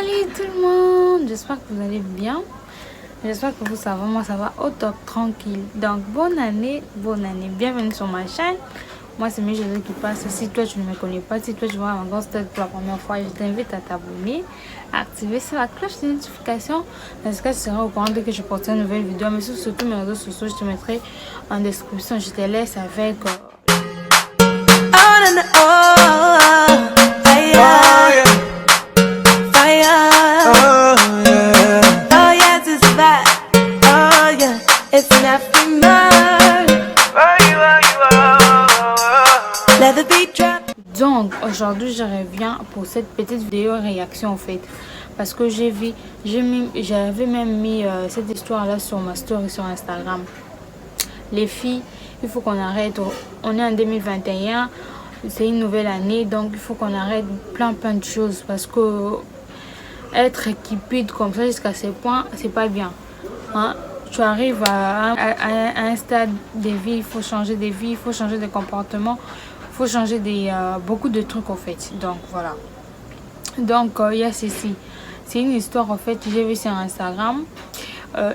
Salut tout le monde, j'espère que vous allez bien. J'espère que vous ça va, moi ça va au top, tranquille. Donc bonne année, bienvenue sur ma chaîne. Moi c'est José qui passe. Si toi tu ne me connais pas, si toi tu vois ma grosse tête pour la première fois, je t'invite à t'abonner, à activer sur la cloche de notification. Dans ce cas, tu seras au courant dès que je poste une nouvelle vidéo. Mais sur tous mes réseaux sociaux, je te mettrai en description. Je te laisse avec... Donc aujourd'hui je reviens pour cette petite vidéo réaction en fait, parce que j'avais même mis cette histoire là sur ma story sur Instagram. Les filles, il faut qu'on arrête, on est en 2021, c'est une nouvelle année, donc il faut qu'on arrête plein de choses, parce que être cupide comme ça jusqu'à ce point, c'est pas bien, hein? Tu arrives à un stade de vie, il faut changer de vie, il faut changer de comportement, il faut changer beaucoup de trucs en fait. Donc voilà. Donc il y a ceci. C'est une histoire en fait que j'ai vu sur Instagram.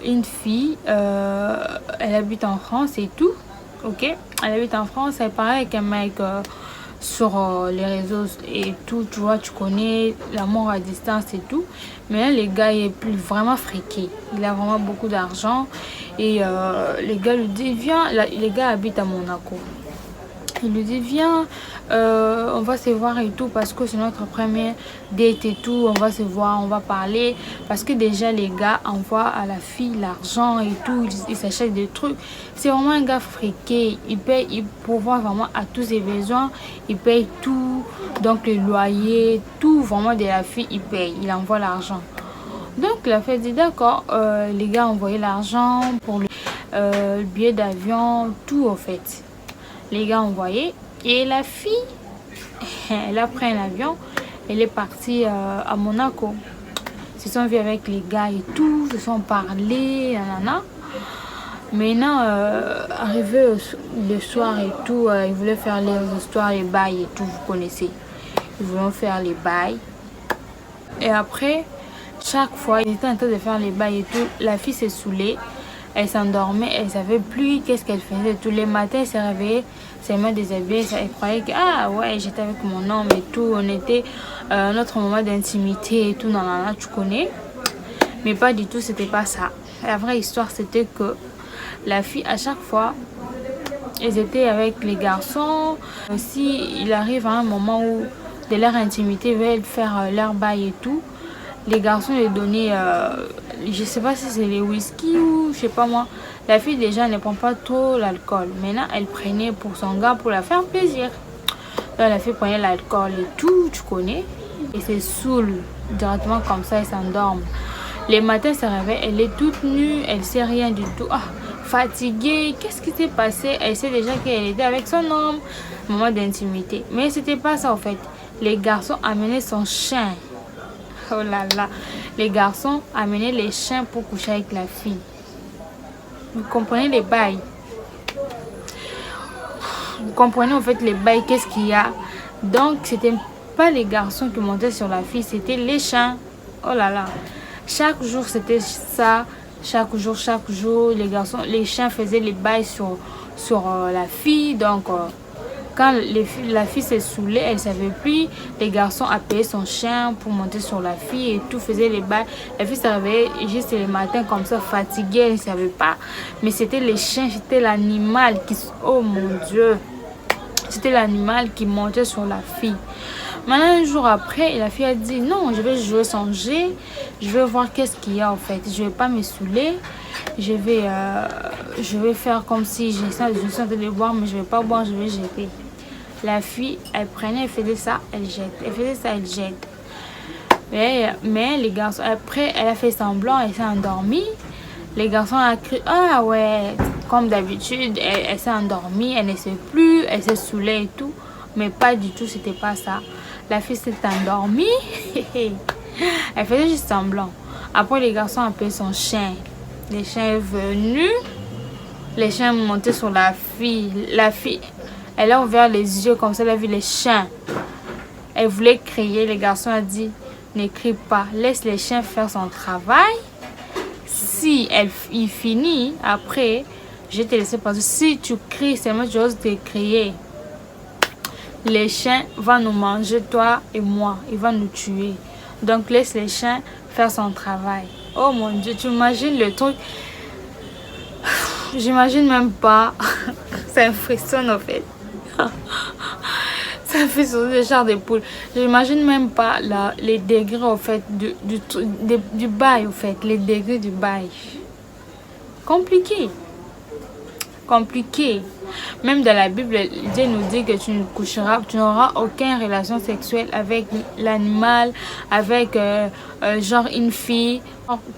Une fille, elle habite en France et tout. Ok, elle habite en France, elle parlait avec un mec sur les réseaux et tout, tu vois, tu connais l'amour à distance et tout. Mais là, le gars il est plus vraiment friqué, il a vraiment beaucoup d'argent et les gars lui disent viens, les gars habitent à Monaco. Il lui dit viens, on va se voir et tout, parce que c'est notre première date et tout, on va se voir, on va parler, parce que déjà les gars envoient à la fille l'argent et tout, ils s'achètent des trucs. C'est vraiment un gars friqué, il paye, il pourvoit vraiment à tous ses besoins, il paye tout, donc le loyer, tout vraiment de la fille, il paye, il envoie l'argent. Donc la fille dit d'accord, les gars envoyaient l'argent pour le billet d'avion, tout en fait. Les gars envoyés, et la fille elle a pris un avion, elle est partie à Monaco. Ils se sont vus avec les gars et tout, se sont parlé, nanana. Maintenant arrivé le soir et tout, ils voulaient faire les histoires, les bails et tout, vous connaissez, ils voulaient faire les bails. Et après chaque fois ils étaient en train de faire les bails et tout, la fille s'est saoulée. Elle s'endormait, elle savait plus qu'est-ce qu'elle faisait. Tous les matins, elle s'est réveillée, ses mains déshabillées, elle croyait que ah ouais, j'étais avec mon homme et tout, on était notre moment d'intimité et tout, non, tu connais. Mais pas du tout, c'était pas ça. La vraie histoire, c'était que la fille, à chaque fois, ils étaient avec les garçons. Si il arrive à un moment où de leur intimité, ils veulent faire leur bail et tout, les garçons les donnaient, je sais pas si c'est les whisky ou je sais pas moi. La fille déjà ne prend pas trop l'alcool. Maintenant elle prenait pour son gars pour la faire plaisir. Donc la fille prenait l'alcool et tout, tu connais. Et c'est saoule directement comme ça, elle s'endorme. Les matins elle se réveille, elle est toute nue, elle sait rien du tout. Ah, fatiguée, qu'est-ce qui s'est passé? Elle sait déjà qu'elle était avec son homme, moment d'intimité. Mais c'était pas ça en fait. Les garçons amenaient son chien. Oh là là, les garçons amenaient les chiens pour coucher avec la fille. Vous comprenez les bails? Vous comprenez en fait les bails, qu'est-ce qu'il y a? Donc c'était pas les garçons qui montaient sur la fille, c'était les chiens. Oh là là, chaque jour c'était ça. Chaque jour, les chiens faisaient les bails sur la fille. Donc quand la fille s'est saoulée, elle savait plus. Les garçons appelaient son chien pour monter sur la fille et tout, faisait les bails. La fille se réveillait juste le matin comme ça, fatiguée, elle ne savait pas. Mais c'était les chiens, c'était l'animal qui... Oh mon Dieu! C'était l'animal qui montait sur la fille. Maintenant, un jour après, la fille a dit non, je vais jouer son jeu, je vais voir qu'est-ce qu'il y a en fait. Je ne vais pas me saouler, je vais faire comme si je suis en train de boire, mais je ne vais pas boire, je vais jeter. La fille, elle prenait, elle faisait ça, elle jette. Elle faisait ça, elle jette. Mais les garçons, après, elle a fait semblant, elle s'est endormie. Les garçons ont cru, ah ouais, comme d'habitude, elle s'est endormie, elle ne sait plus, elle s'est saoulée et tout. Mais pas du tout, c'était pas ça. La fille s'est endormie. Elle faisait juste semblant. Après, les garçons ont appelé son chien. Les chiens sont venus. Les chiens montaient sur la fille. La fille, elle a ouvert les yeux comme ça, elle a vu les chiens. Elle voulait crier. Les garçons ont dit ne crie pas. Laisse les chiens faire son travail. Si il finit, après, je vais te laisser passer. Si tu cries, seulement tu oses te crier, les chiens vont nous manger, toi et moi. Ils vont nous tuer. Donc, laisse les chiens faire son travail. Oh mon Dieu, tu imagines le truc? J'imagine même pas. Ça me frissonne en fait. Ça fait sur des chars de poules. J'imagine même pas les degrés au fait du bail au fait. Les degrés du bail. Compliqué. Compliqué. Même dans la Bible, Dieu nous dit que tu n'auras aucune relation sexuelle avec l'animal, avec genre une fille,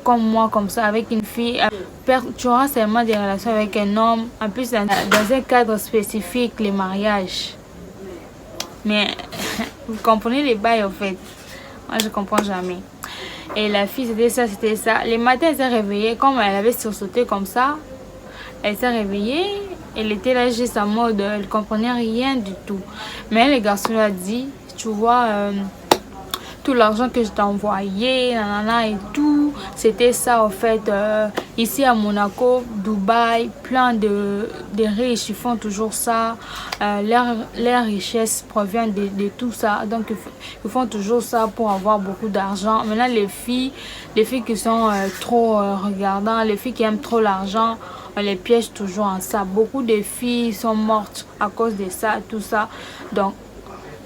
comme moi, comme ça, avec une fille. Tu auras seulement des relations avec un homme, en plus dans un cadre spécifique, les mariages. Mais vous comprenez les bails en fait. Moi je comprends jamais. Et la fille c'était ça, c'était ça. Les matins elle s'est réveillée, comme elle avait sursauté comme ça. Elle s'est réveillée, elle était là juste en mode, elle comprenait rien du tout. Mais le garçon lui a dit, tu vois, tout l'argent que je t'ai envoyé, nanana et tout, c'était ça en fait. Ici à Monaco, Dubaï, plein de riches, ils font toujours ça. Leur richesse provient de tout ça. Donc ils font toujours ça pour avoir beaucoup d'argent. Maintenant les filles qui sont trop regardantes, les filles qui aiment trop l'argent, on les piège toujours en ça. Beaucoup de filles sont mortes à cause de ça, tout ça. Donc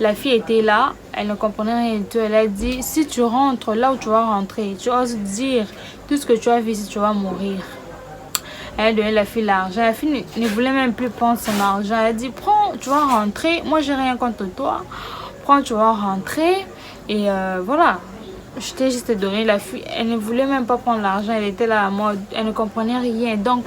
la fille était là, elle ne comprenait rien du tout. Elle a dit, si tu rentres là où tu vas rentrer, tu oses dire tout ce que tu as vu, si tu vas mourir. Elle a donné la fille l'argent. La fille ne voulait même plus prendre son argent. Elle a dit, prends, tu vas rentrer. Moi, j'ai rien contre toi. Prends, tu vas rentrer. Et voilà. Je t'ai juste donné la fille. Elle ne voulait même pas prendre l'argent. Elle était là à mode. Elle ne comprenait rien. Donc,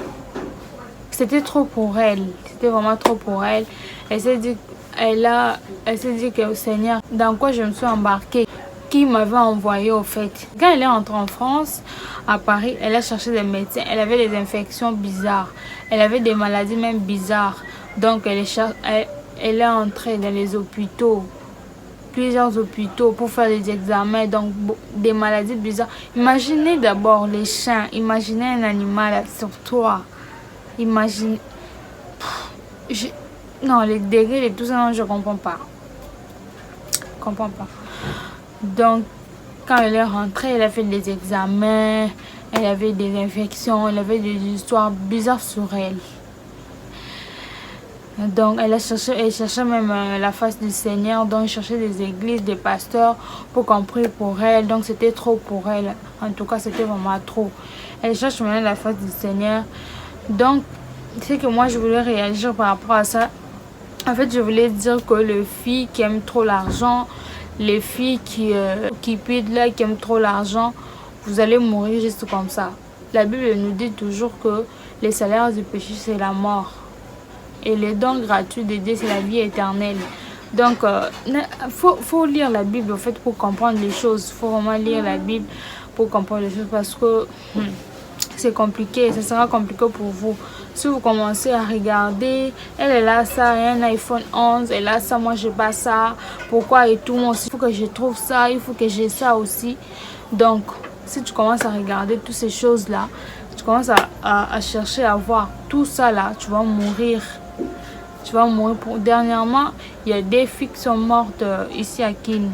c'était trop pour elle. C'était vraiment trop pour elle. Elle s'est dit... Elle s'est dit que Seigneur, dans quoi je me suis embarquée, qui m'avait envoyé au fait. Quand elle est entrée en France, à Paris, elle a cherché des médecins. Elle avait des infections bizarres. Elle avait des maladies même bizarres. Donc elle est entrée dans les hôpitaux, plusieurs hôpitaux pour faire des examens. Donc des maladies bizarres. Imaginez d'abord les chiens. Imaginez un animal sur toi. Imaginez... Non, les degrés et tout ça, non, je comprends pas. Je comprends pas. Donc, quand elle est rentrée, elle a fait des examens, elle avait des infections, elle avait des histoires bizarres sur elle. Donc, elle cherchait même la face du Seigneur. Donc, elle cherchait des églises, des pasteurs pour qu'on prie pour elle. Donc, c'était trop pour elle. En tout cas, c'était vraiment trop. Elle cherche maintenant la face du Seigneur. Donc, c'est que moi, je voulais réagir par rapport à ça. En fait, je voulais dire que les filles qui aiment trop l'argent, les filles qui pident là, qui aiment trop l'argent, vous allez mourir juste comme ça. La Bible nous dit toujours que les salaires du péché, c'est la mort. Et les dons gratuits de Dieu, c'est la vie éternelle. Donc, faut lire la Bible en fait, pour comprendre les choses. Il faut vraiment lire la Bible pour comprendre les choses parce que c'est compliqué. Ça sera compliqué pour vous. Si vous commencez à regarder, elle a ça, un iPhone 11, elle a ça, moi je n'ai pas ça. Pourquoi et tout, moi aussi, il faut que je trouve ça, il faut que j'ai ça aussi. Donc, si tu commences à regarder toutes ces choses-là, tu commences à chercher à voir tout ça là, tu vas mourir. Tu vas mourir. Dernièrement, il y a des filles qui sont mortes ici à Kin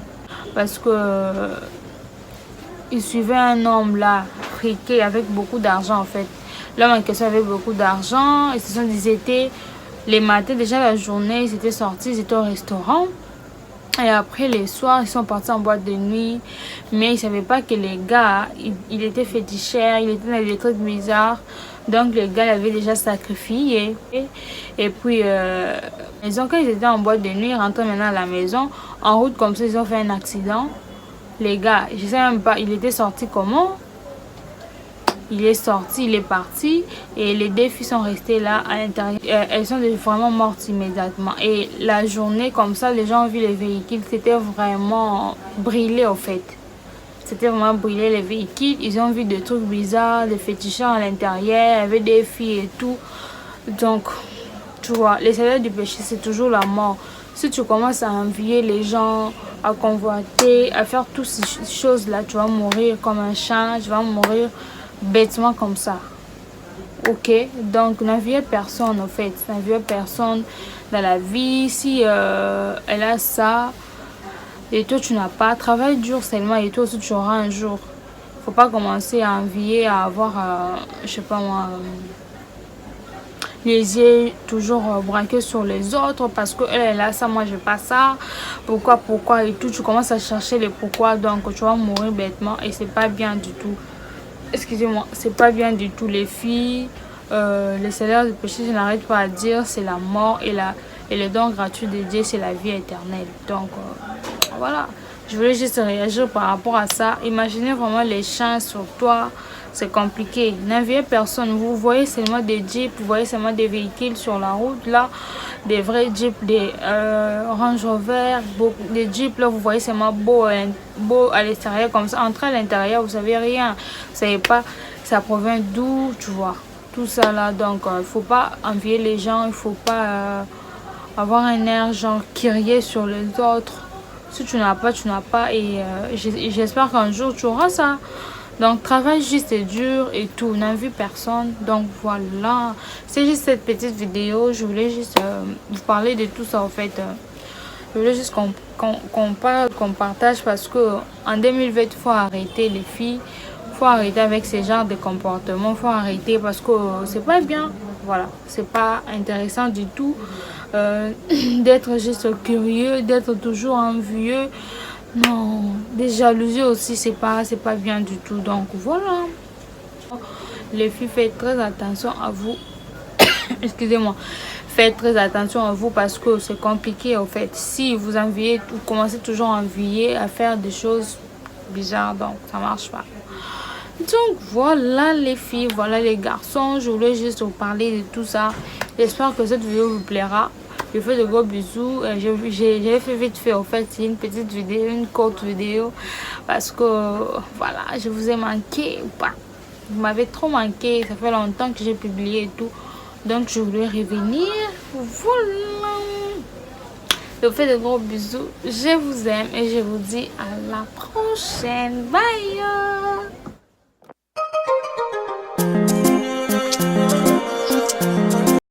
parce que ils suivaient un homme là, friqué, avec beaucoup d'argent en fait. L'homme en question avait beaucoup d'argent. Ils se sont dit, les matins, déjà la journée, ils étaient sortis, ils étaient au restaurant. Et après, les soirs, ils sont partis en boîte de nuit. Mais ils ne savaient pas que les gars, il était féticheur, il était dans des trucs bizarres. Donc, les gars l'avaient déjà sacrifié. Et puis, quand ils étaient en boîte de nuit, ils rentraient maintenant à la maison. En route, comme ça, ils ont fait un accident. Les gars, je ne sais même pas, il était sorti comment? Il est sorti, il est parti et les deux filles sont restées là à l'intérieur. Elles sont vraiment mortes immédiatement. Et la journée comme ça, les gens ont vu les véhicules, c'était vraiment brûlé au fait. C'était vraiment brûlé les véhicules. Ils ont vu des trucs bizarres, des féticheurs à l'intérieur, il y avait des filles et tout. Donc, tu vois, les salaires du péché, c'est toujours la mort. Si tu commences à envier les gens, à convoiter, à faire toutes ces choses-là, tu vas mourir comme un chat, tu vas mourir bêtement comme ça. Ok, donc n'enviez personne en fait, n'enviez personne dans la vie. Si elle a ça et toi tu n'as pas, travaille dur seulement et toi aussi tu auras un jour. Faut pas commencer à envier, à avoir, je sais pas moi, les yeux toujours braqués sur les autres parce que elle a ça, moi j'ai pas ça. Pourquoi et tout. Tu commences à chercher les pourquoi, donc tu vas mourir bêtement et c'est pas bien du tout. Excusez-moi, c'est pas bien du tout les filles. Le salaire du péché, je n'arrête pas à dire, c'est la mort et le don gratuit de Dieu, c'est la vie éternelle. Donc voilà, je voulais juste réagir par rapport à ça. Imaginez vraiment les chances sur toi, c'est compliqué. N'enviez personne, vous voyez seulement des jeeps, vous voyez seulement des véhicules sur la route là, des vrais jeeps, des Range Rover, des jeeps là, vous voyez seulement beau à l'extérieur comme ça. Entrer à l'intérieur, vous savez rien, vous savez pas ça provient d'où, tu vois. Tout ça là, donc il faut pas envier les gens, il faut pas avoir un air genre crier sur les autres. Si tu n'as pas, tu n'as pas et j'espère qu'un jour tu auras ça. Donc travaille juste et dur et tout, n'envie personne. Donc voilà, c'est juste cette petite vidéo, je voulais juste vous parler de tout ça en fait. Je voulais juste qu'on parle, qu'on partage parce que en 2020 il faut arrêter les filles. Faut arrêter avec ce genre de comportement, faut arrêter parce que c'est pas bien, voilà, c'est pas intéressant du tout d'être juste curieux, d'être toujours envieux, non, des jalousies aussi, c'est pas bien du tout. Donc voilà, les filles, faites très attention à vous. Excusez-moi, faites très attention à vous parce que c'est compliqué en fait. Si vous enviez, vous commencez toujours à envier, à faire des choses bizarres, donc ça marche pas. Donc voilà les filles, voilà les garçons, je voulais juste vous parler de tout ça. J'espère que cette vidéo vous plaira. Je fais de gros bisous. J'ai fait vite fait en fait, c'est une petite vidéo, une courte vidéo. Parce que voilà, je vous ai manqué ou pas. Vous m'avez trop manqué, ça fait longtemps que j'ai publié et tout. Donc je voulais revenir. Voilà. Je vous fais de gros bisous. Je vous aime et je vous dis à la prochaine. Bye.